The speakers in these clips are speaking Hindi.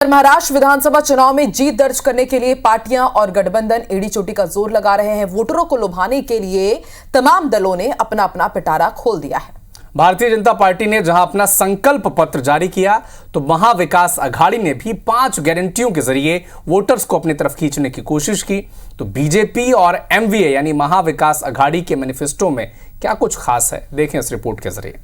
महाराष्ट्र विधानसभा चुनाव में जीत दर्ज करने के लिए पार्टियां और गठबंधन एड़ी चोटी का जोर लगा रहे हैं। वोटरों को लुभाने के लिए तमाम दलों ने अपना अपना पिटारा खोल दिया है। भारतीय जनता पार्टी ने जहां अपना संकल्प पत्र जारी किया, तो महाविकास अघाड़ी ने भी 5 गारंटियों के जरिए वोटर्स को अपनी तरफ खींचने की कोशिश की। तो बीजेपी और एमवीए यानी महाविकास अघाड़ी के मैनिफेस्टो में क्या कुछ खास है, देखें इस रिपोर्ट के जरिए।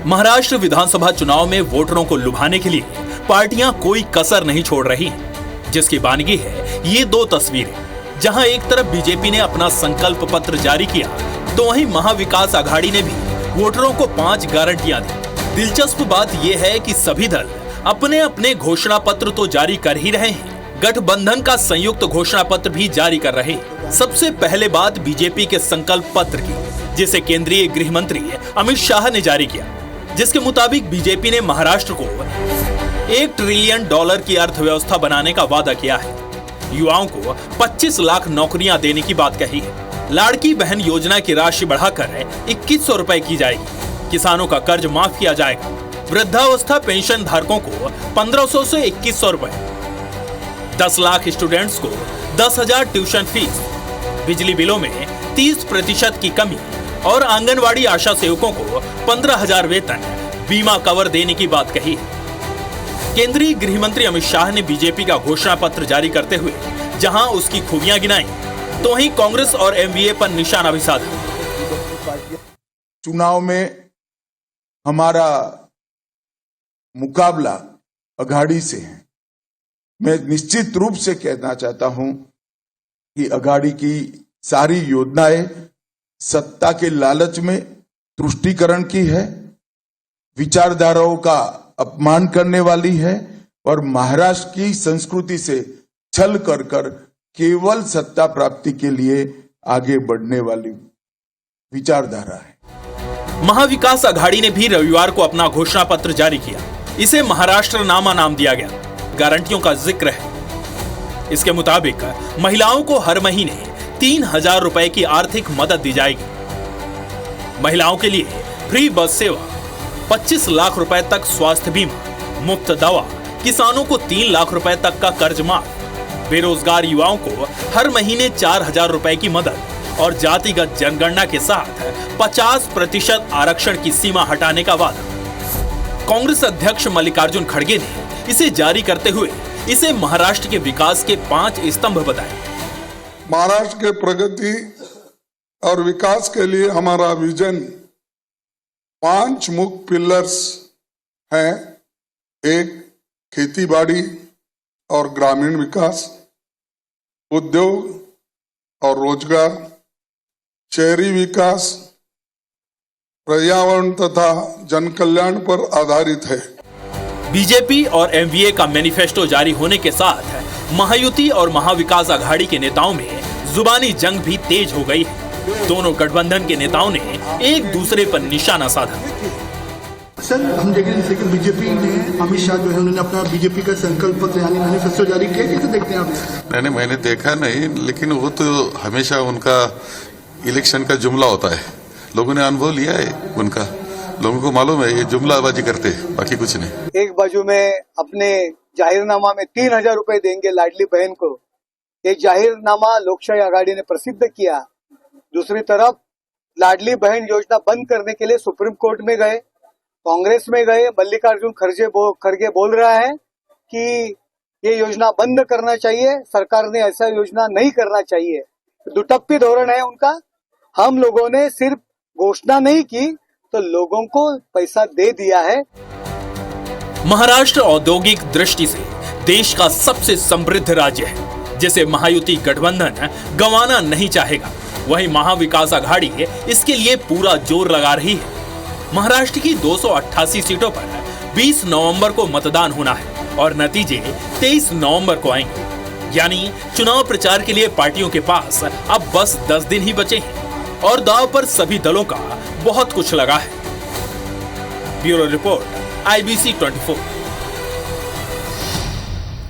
महाराष्ट्र विधानसभा चुनाव में वोटरों को लुभाने के लिए पार्टियां कोई कसर नहीं छोड़ रही, जिसकी बानगी है ये 2 तस्वीरें। जहां एक तरफ बीजेपी ने अपना संकल्प पत्र जारी किया, तो वहीं महाविकास अघाड़ी ने भी वोटरों को 5 गारंटियां दी। दिलचस्प बात यह है कि सभी दल अपने अपने घोषणा पत्र तो जारी कर ही रहे हैं, गठबंधन का संयुक्त घोषणा पत्र भी जारी कर रहे हैं। सबसे पहले बात बीजेपी के संकल्प पत्र की, जिसे केंद्रीय गृह मंत्री अमित शाह ने जारी किया, जिसके मुताबिक बीजेपी ने महाराष्ट्र को $1 ट्रिलियन की अर्थव्यवस्था बनाने का वादा किया है। युवाओं को 25 लाख नौकरियां देने की बात कही है। लाड़की बहन योजना की राशि बढ़ाकर 2100 रुपए की जाएगी। किसानों का कर्ज माफ किया जाएगा। वृद्धावस्था पेंशन धारकों को 1500 से 2100 रुपए। 10 लाख स्टूडेंट्स को 10,000 ट्यूशन फीस। बिजली बिलों में 30% की कमी और आंगनवाड़ी आशा सेवकों को 15,000 वेतन, बीमा कवर देने की बात कही है। केंद्रीय गृह मंत्री अमित शाह ने बीजेपी का घोषणा पत्र जारी करते हुए जहां उसकी खूबियां गिनाई, तो वहीं कांग्रेस और एमवीए पर निशाना भी साधा। चुनाव में हमारा मुकाबला अघाड़ी से है। मैं निश्चित रूप से कहना चाहता हूं कि अघाड़ी की सारी योजनाएं सत्ता के लालच में तुष्टीकरण की है, विचारधाराओं का अपमान करने वाली है और महाराष्ट्र की संस्कृति से छल कर केवल सत्ता प्राप्ति के लिए आगे बढ़ने वाली विचारधारा है। महाविकास अघाड़ी ने भी रविवार को अपना घोषणा पत्र जारी किया। इसे महाराष्ट्र नामा नाम दिया गया। गारंटियों का जिक्र है। इसके मुताबिक महिलाओं को हर महीने 3,000 रुपए की आर्थिक मदद दी जाएगी। महिलाओं के लिए फ्री बस सेवा, 25 लाख रुपए तक स्वास्थ्य बीमा, मुफ्त दवा, किसानों को 3 लाख रुपए तक का कर्ज माफ, बेरोजगार युवाओं को हर महीने 4,000 रुपए की मदद और जातिगत जनगणना के साथ 50% आरक्षण की सीमा हटाने का वादा। कांग्रेस अध्यक्ष मल्लिकार्जुन खड़गे ने इसे जारी करते हुए इसे महाराष्ट्र के विकास के 5 स्तंभ बताए। महाराष्ट्र के प्रगति और विकास के लिए हमारा विजन 5 मुख्य पिलर्स हैं। 1, खेती बाड़ी और ग्रामीण विकास, उद्योग और रोजगार, शहरी विकास, पर्यावरण तथा जन कल्याण पर आधारित है। बीजेपी और एमवीए का मैनिफेस्टो जारी होने के साथ महायुति और महाविकास अघाड़ी के नेताओं में जुबानी जंग भी तेज हो गई है। दोनों गठबंधन के नेताओं ने एक दूसरे पर निशाना साधा। सर, हम देख रहे हैं कि बीजेपी ने अमित शाह जो है उन्होंने अपना बीजेपी का संकल्प पत्र यानी मैनिफेस्टो जारी किया। कैसे देखते हैं आप? मैंने देखा नहीं, लेकिन वो तो हमेशा उनका इलेक्शन का जुमला होता है। लोगों ने अनुभव लिया है उनका, लोगों को मालूम है ये जुमलाबाजी करते हैं, बाकी कुछ नहीं। एक बाजू में अपने जाहिरनामा में 3,000 रुपए देंगे लाडली बहन को, ये जाहिरनामा लोकशाही आघाड़ी ने प्रसिद्ध किया। दूसरी तरफ लाडली बहन योजना बंद करने के लिए सुप्रीम कोर्ट में गए, कांग्रेस में गए। मल्लिकार्जुन खड़गे बोल रहा है कि ये योजना बंद करना चाहिए, सरकार ने ऐसा योजना नहीं करना चाहिए। दुटप्पी धोरण है उनका। हम लोगों ने सिर्फ घोषणा नहीं की तो लोगों को पैसा दे दिया है। महाराष्ट्र औद्योगिक दृष्टि से देश का सबसे समृद्ध राज्य है, जिसे महायुति गठबंधन गंवाना नहीं चाहेगा। वहीं महाविकास अघाड़ी इसके लिए पूरा जोर लगा रही है। महाराष्ट्र की 288 सीटों पर 20 नवंबर को मतदान होना है और नतीजे 23 नवंबर को आएंगे। यानी चुनाव प्रचार के लिए पार्टियों के पास अब बस 10 दिन ही बचे हैं और दांव पर सभी दलों का बहुत कुछ लगा है। Bureau report, IBC 24।